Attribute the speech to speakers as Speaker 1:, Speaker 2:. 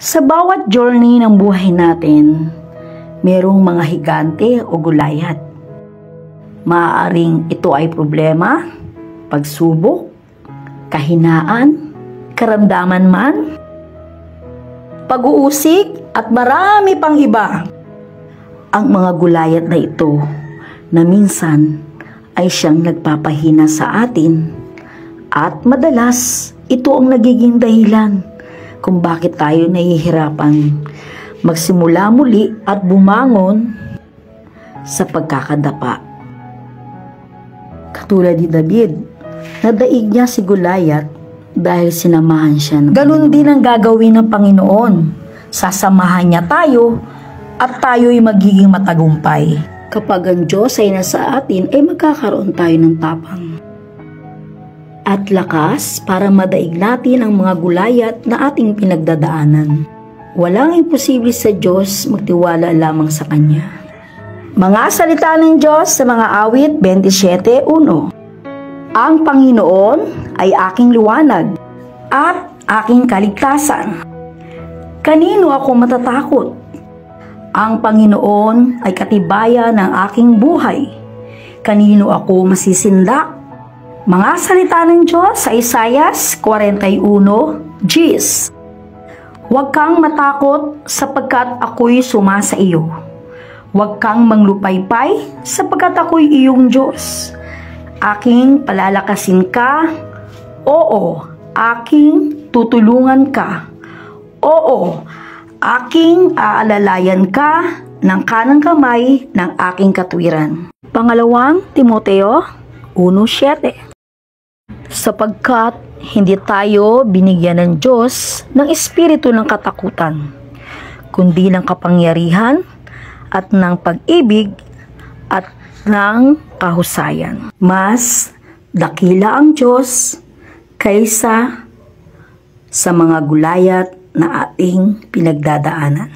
Speaker 1: Sa bawat journey ng buhay natin, mayroong mga higante o gulayat. Maaaring ito ay problema, pagsubok, kahinaan, karamdaman man, pag-uusig at marami pang iba. Ang mga gulayat na ito na minsan ay siyang nagpapahina sa atin at madalas ito ang nagiging dahilan kung bakit tayo nahihirapan magsimula muli at bumangon sa pagkakadapa. Katulad ni David, nadaig niya si Goliath dahil sinamahan siya ng Ganun din ang gagawin ng Panginoon. Sasamahan niya tayo at tayo'y magiging matagumpay. Kapag ang Diyos ay nasa atin, ay magkakaroon tayo ng tapang at lakas para madaig natin ang mga gulayat na ating pinagdadaanan. Walang imposible sa Diyos, magtiwala lamang sa Kanya. Mga salita ng Diyos sa mga awit 27:1. Ang Panginoon ay aking liwanag at aking kaligtasan. Kanino ako matatakot? Ang Panginoon ay katibayan ng aking buhay. Kanino ako masisindak? Mga salita ng Diyos sa Isaias 41:10. Huwag kang matakot sapagkat ako'y sumasa iyo. Huwag kang manglupaypay sapagkat ako'y iyong Diyos. Aking palalakasin ka, oo, aking tutulungan ka. Oo, aking aalalayan ka ng kanang kamay ng aking katwiran. Pangalawang Timoteo 1:7. Sapagkat hindi tayo binigyan ng Diyos ng espiritu ng katakutan, kundi ng kapangyarihan at ng pag-ibig at ng kahusayan. Mas dakila ang Diyos kaysa sa mga gulayat na ating pinagdadaanan.